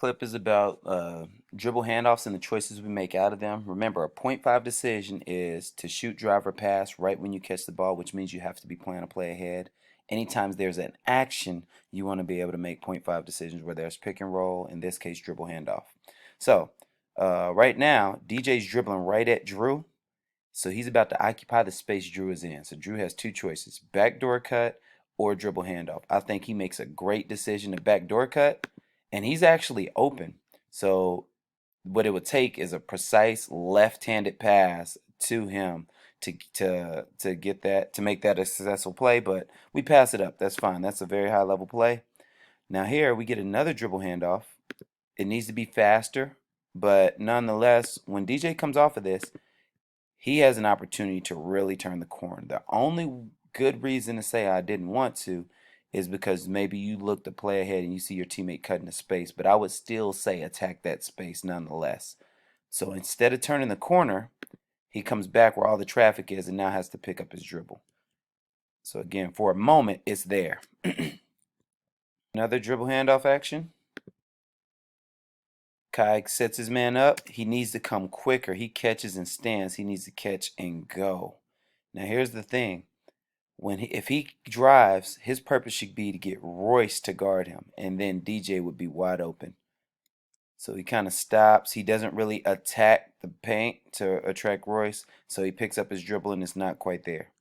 Clip is about dribble handoffs and the choices we make out of them. Remember, a .5 decision is to shoot, drive, or pass right when you catch the ball, which means you have to be planning a play ahead. Anytime there's an action, you want to be able to make .5 decisions where there's pick and roll, in this case, dribble handoff. So, right now, DJ's dribbling right at Drew. So he's about to occupy the space Drew is in. So Drew has two choices, backdoor cut or dribble handoff. I think he makes a great decision to backdoor cut, and he's actually open. So what it would take is a precise left-handed pass to him to get that, to make that a successful play, but we pass it up. That's fine. That's a very high level play. Now here we get another dribble handoff. It needs to be faster, but nonetheless, when DJ comes off of this, he has an opportunity to really turn the corner. The only good reason to say I didn't want to is because maybe you look to play ahead and you see your teammate cutting a space, but I would still say attack that space nonetheless. So instead of turning the corner, he comes back where all the traffic is and now has to pick up his dribble. So again, for a moment, it's there. Another dribble handoff action. Kai sets his man up. He needs to come quicker. He catches and stands. He needs to catch and go. Now here's the thing. If he drives, his purpose should be to get Royce to guard him, and then DJ would be wide open. So he kind of stops. He doesn't really attack the paint to attract Royce, so he picks up his dribble and it's not quite there.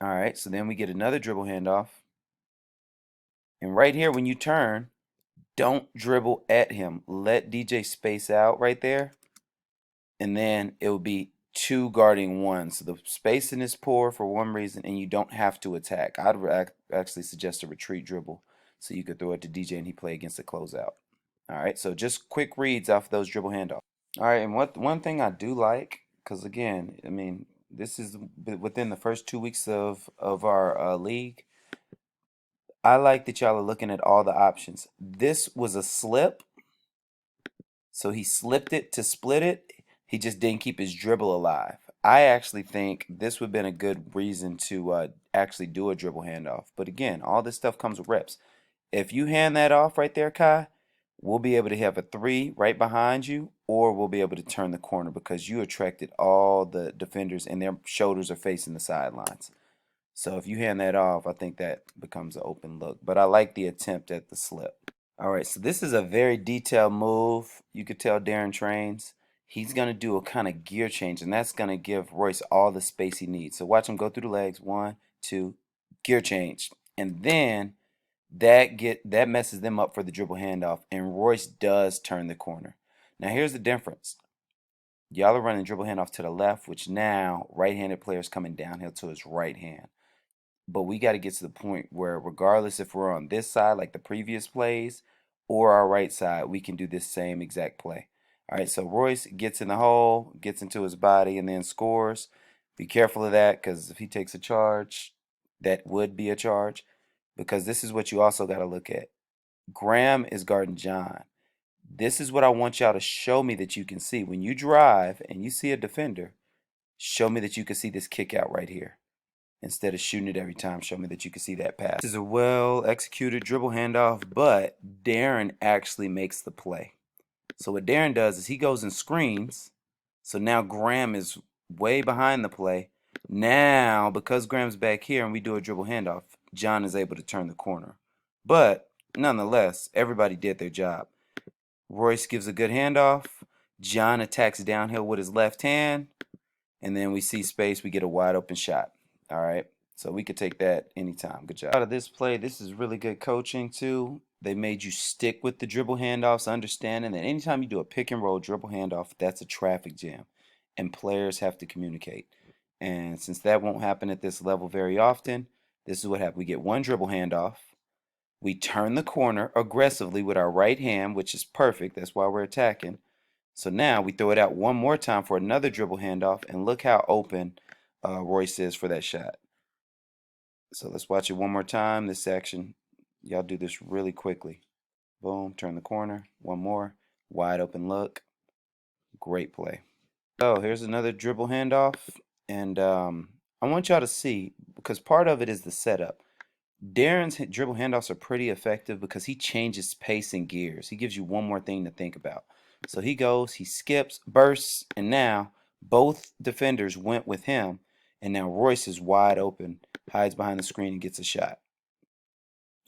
All right, so then we get another dribble handoff. And right here, when you turn, don't dribble at him. Let DJ space out right there, and then it will be two guarding one. So the spacing is poor for one reason, and you don't have to attack. I'd actually suggest a retreat dribble so you could throw it to DJ and he play against the closeout. All right, so just quick reads off those dribble handoffs. All right, and one thing I do like, because again, I mean, this is within the first 2 weeks of our league. I like that y'all are looking at all the options. This was a slip, so he slipped it to split it. He just didn't keep his dribble alive. I actually think this would have been a good reason to actually do a dribble handoff. But again, all this stuff comes with reps. If you hand that off right there, Kai, we'll be able to have a three right behind you, or we'll be able to turn the corner because you attracted all the defenders and their shoulders are facing the sidelines. So if you hand that off, I think that becomes an open look. But I like the attempt at the slip. All right, so this is a very detailed move. You could tell Darren trains. He's going to do a kind of gear change, and that's going to give Royce all the space he needs. So watch him go through the legs. 1, 2, gear change. And then that messes them up for the dribble handoff, and Royce does turn the corner. Now here's the difference. Y'all are running dribble handoff to the left, which now right-handed players coming downhill to his right hand. But we got to get to the point where regardless if we're on this side like the previous plays or our right side, we can do this same exact play. All right, so Royce gets in the hole, gets into his body, and then scores. Be careful of that because if he takes a charge, that would be a charge. Because this is what you also got to look at. Graham is guarding John. This is what I want y'all to show me that you can see. When you drive and you see a defender, show me that you can see this kick out right here. Instead of shooting it every time, show me that you can see that pass. This is a well-executed dribble handoff, but Darren actually makes the play. So what Darren does is he goes and screens. So now Graham is way behind the play. Now, because Graham's back here and we do a dribble handoff, John is able to turn the corner. But nonetheless, everybody did their job. Royce gives a good handoff. John attacks downhill with his left hand. And then we see space. We get a wide open shot. All right, so we could take that anytime. Good job. Out of this play, this is really good coaching too. They made you stick with the dribble handoffs, understanding that anytime you do a pick and roll dribble handoff, that's a traffic jam, and players have to communicate. And since that won't happen at this level very often, this is what happens. We get one dribble handoff. We turn the corner aggressively with our right hand, which is perfect. That's why we're attacking. So now we throw it out one more time for another dribble handoff, and look how open Royce is for that shot. So let's watch it one more time, this section. Y'all do this really quickly. Boom, turn the corner, one more, wide open look. Great play. So here's another dribble handoff, and I want y'all to see, because part of it is the setup. Darren's dribble handoffs are pretty effective because he changes pace and gears. He gives you one more thing to think about. So he goes, he skips, bursts, and now both defenders went with him, and now Royce is wide open, hides behind the screen, and gets a shot.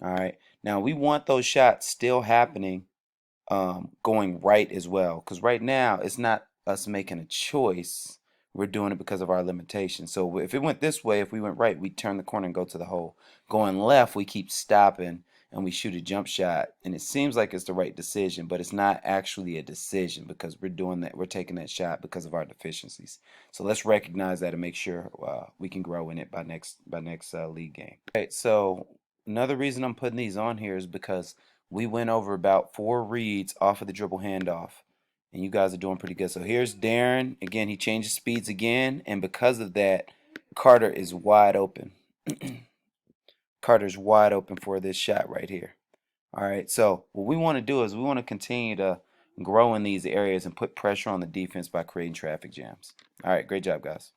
All right. Now we want those shots still happening, going right as well, because right now it's not us making a choice. We're doing it because of our limitations. So if it went this way, if we went right, we'd turn the corner and go to the hole. Going left, we keep stopping and we shoot a jump shot, and it seems like it's the right decision, but it's not actually a decision because we're doing that. We're taking that shot because of our deficiencies. So let's recognize that and make sure we can grow in it by next league game. Okay, so another reason I'm putting these on here is because we went over about 4 reads off of the dribble handoff, and you guys are doing pretty good. So here's Darren. Again, he changes speeds again, and because of that, Carter is wide open. Carter's wide open for this shot right here. All right, so what we want to do is we want to continue to grow in these areas and put pressure on the defense by creating traffic jams. All right, great job, guys.